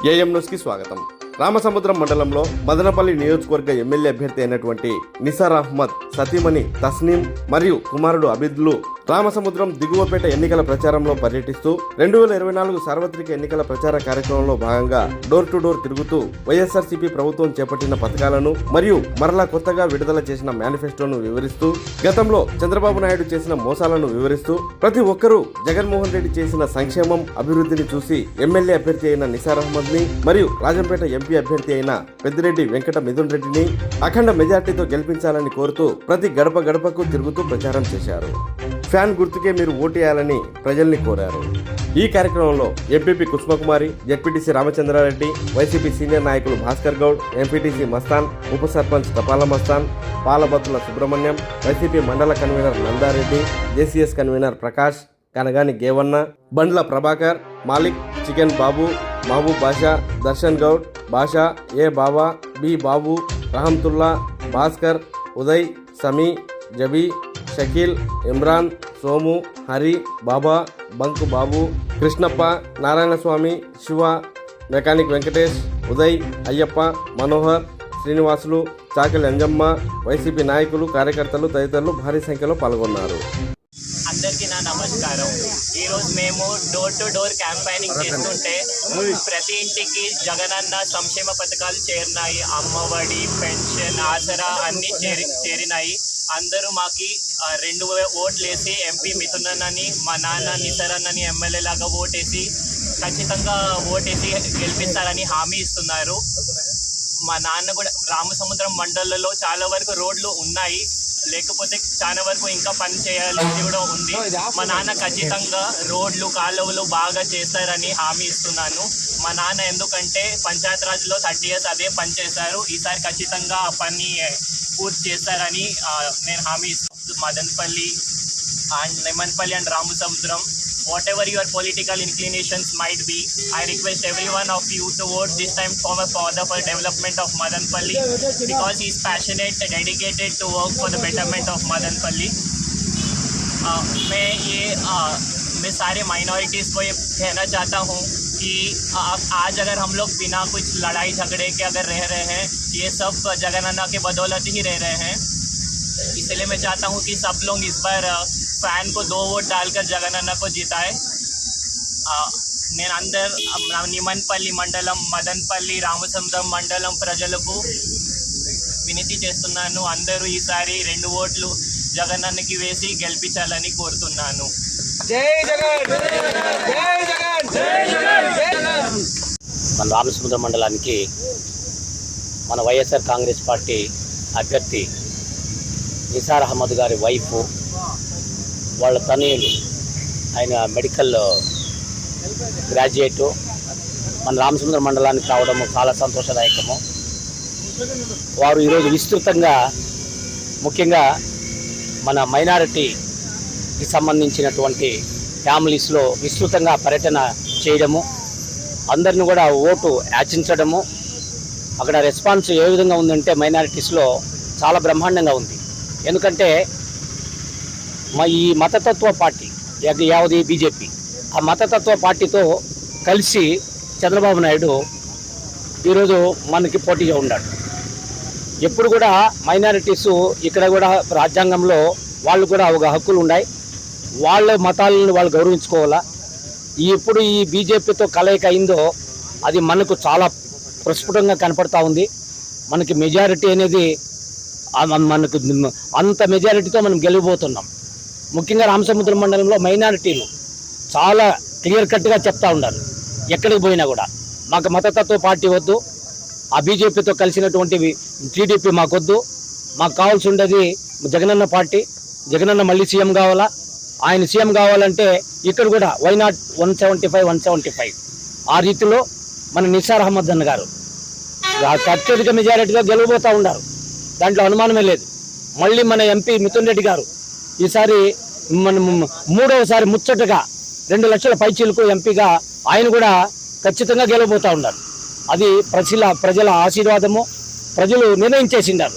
AM news కి స్వాగతం. రామసముద్రం మండలంలో మదనపల్లి నియోజకవర్గ ఎమ్మెల్యే అభ్యర్థి అయినటువంటి నిసార్ అహ్మద్ సతీమణి తస్నీం మరియు కుమారుడు అబిద్లు రామసముద్రం దిగువపేట ఎన్నికల ప్రచారంలో పర్యటిస్తూ 2024 సార్వత్రిక ఎన్నికల ప్రచార కార్యక్రమంలో భాగంగా డోర్ టు డోర్ తిరుగుతూ వైఎస్ఆర్సీపీ ప్రభుత్వం చేపట్టిన పథకాలను మరియు మరలా కొత్తగా విడుదల చేసిన మేనిఫెస్టోను వివరిస్తూ గతంలో చంద్రబాబు నాయుడు చేసిన మోసాలను వివరిస్తూ ప్రతి ఒక్కరూ జగన్మోహన్ రెడ్డి చేసిన సంక్షేమం అభివృద్ధిని చూసి ఎమ్మెల్యే అభ్యర్థి అయిన నిసార్ అహ్మద్ ని మరియు రాజంపేట ఎంపీ అభ్యర్థి అయిన పెద్దిరెడ్డి వెంకట మిథున్ రెడ్డిని అఖండ మెజార్టీతో గెలిపించాలని కోరుతూ ప్రతి గడప గడపకు తిరుగుతూ ప్రచారం చేశారు. ఫ్యాన్ గుర్తుకే మీరు ఓటేయాలని ప్రజల్ని కోరారు. ఈ కార్యక్రమంలో MPP Kusumakumari, ZPTC Ramachandra Reddy, YCP senior నాయకులు భాస్కర్ గౌడ్, ఎంపీటీసీ మస్తాన్, ఉప సర్పంచ్ తపాల మస్తాన్, పాలబత్తుల సుబ్రహ్మణ్యం, వైసీపీ మండల convener Nanda Reddy, JCS convener Prakash, Kanagani Gevanna, Bandla Prabhakar, Malik, chicken Babu, Mahaboob Basha, Darshan Goud, Basha, A Baba, B Babu, Rahamtulla, Bhaskar, Uday, Sami, Jabi, Shakeel, Imran, Somu, Hari, Baba, bunk Babu, Krishnappa, Narayanaswamy, Shiva, mechanic Venkatesh, Uday, Ayyappa, Manohar, Srinivasulu, Chakali Anjamma, YCP నాయకులు, కార్యకర్తలు తదితరులు భారీ సంఖ్యలో పాల్గొన్నారు. అందరికీ నా నమస్కారం. ఈరోజు మేము డోర్ టు డోర్ క్యాంపెయినింగ్ చేస్తుంటే ప్రతి ఇంటికి జగనన్న సంక్షేమ పథకాలు చేరినాయి. అమ్మఒడి, పెన్షన్, ఆసరా అన్నీ చేరినాయి. అందరూ మాకి 2 ఓట్లు వేసి ఎంపీ మిథున్ అన్నని, మా నాన్న నిసార్ అన్నని ఎమ్మెల్యే లాగా ఓటేసి ఖచ్చితంగా ఓటేసి గెలిపిస్తారని హామీ ఇస్తున్నారు. మా నాన్న కూడా రామసముద్రం మండలంలో చాలా వరకు రోడ్లు ఉన్నాయి, లేకపోతే చాలా వరకు ఇంకా పని చేయాల్సి కూడా ఉంది. మా నాన్న ఖచ్చితంగా రోడ్లు, కాలువలు బాగా చేస్తారని హామీ ఇస్తున్నాను. మా నాన్న ఎందుకంటే పంచాయత్ రాజ్లో 30 years అదే పని చేశారు. ఈసారి ఖచ్చితంగా ఆ పని పూర్తి చేస్తారని నేను హామీ ఇస్తున్నాను. Madanapalle and Lemanpalli and Ramasamudram, whatever your political inclinations might be, I request every one of you to vote this time for my father for development of Madanpalli, because he is passionate, dedicated to work for the betterment of Madanpalli. मैं सारे minorities को ये कहना चाहता हूँ कि आज अगर हम लोग बिना कुछ लड़ाई झगड़े के अगर रह रहे हैं, ये सब जगनन्ना के बदौलत ही रह रहे हैं. इसलिए मैं चाहता हूँ कि सब लोग इस बार फैन को 2 वोट डालकर जगनन्ना को जिताए. నేను నిమన్పల్లి మండలం, మదన్పల్లి, రామసముద్రం మండలం ప్రజలకు వినతి చేస్తున్నాను. అందరూ ఈసారి 2 ఓట్లు జగనన్నకి వేసి గెలిపించాలని కోరుతున్నాను. జై జగన్, జై జగన్, జై జగన్, జై జగన్. మన రామసముద్రం మండలానికి మన వైఎస్ఆర్ కాంగ్రెస్ పార్టీ అభ్యర్థి నిసార్ అహ్మద్ గారి వైఫ్, వాళ్ళ తనయులు, ఆయన మెడికల్ గ్రాడ్యుయేటు, మన రామసముద్రం మండలానికి రావడము చాలా సంతోషదాయకము. వారు ఈరోజు విస్తృతంగా, ముఖ్యంగా మన మైనారిటీకి సంబంధించినటువంటి ఫ్యామిలీస్లో విస్తృతంగా పర్యటన చేయడము, అందరిని కూడా ఓటు యాచించడము. అక్కడ రెస్పాన్స్ ఏ విధంగా ఉందంటే మైనారిటీస్లో చాలా బ్రహ్మాండంగా ఉంది. ఎందుకంటే ఈ మతతత్వ పార్టీ యావది బీజేపీ, ఆ మతతత్వ పార్టీతో కలిసి చంద్రబాబు నాయుడు ఈరోజు మనకి పోటీగా ఉన్నాడు. ఎప్పుడు కూడా మైనారిటీసు ఇక్కడ కూడా రాజ్యాంగంలో వాళ్ళు కూడా ఒక హక్కులు ఉన్నాయి, వాళ్ళ మతాలను వాళ్ళు గౌరవించుకోవాలా. ఎప్పుడు ఈ బీజేపీతో కలయిక అయిందో అది మనకు చాలా ప్రస్ఫుటంగా కనపడతా ఉంది. మనకి మెజారిటీ అనేది మనకు అంత మెజారిటీతో మనం గెలిపోతున్నాం. ముఖ్యంగా రామసముద్రం మండలంలో మైనారిటీలు చాలా క్లియర్ కట్గా చెప్తా ఉన్నారు, ఎక్కడికి పోయినా కూడా మాకు మతతత్వ పార్టీ వద్దు, ఆ బీజేపీతో కలిసినటువంటి టీడీపీ మాకొద్దు, మాకు కావాల్సి ఉండేది జగనన్న పార్టీ, జగనన్న మళ్ళీ సీఎం కావాలా. ఆయన సీఎం కావాలంటే ఇక్కడ కూడా వై నాట్ 175 ఆ రీతిలో మన నిసార్ అహ్మద్ అన్న గారు అత్యధిక మెజారిటీగా గెలవబోతూ ఉన్నారు, దాంట్లో అనుమానమే లేదు. మళ్ళీ మన ఎంపీ మిథున్ రెడ్డి గారు ఈసారి మన 3వసారి ముచ్చటగా 2 లక్షల పైచీలకు ఎంపీగా ఆయన కూడా ఖచ్చితంగా గెలవబోతూ ఉన్నారు. అది ప్రజల ఆశీర్వాదము, ప్రజలు నిర్ణయించేసిండారు.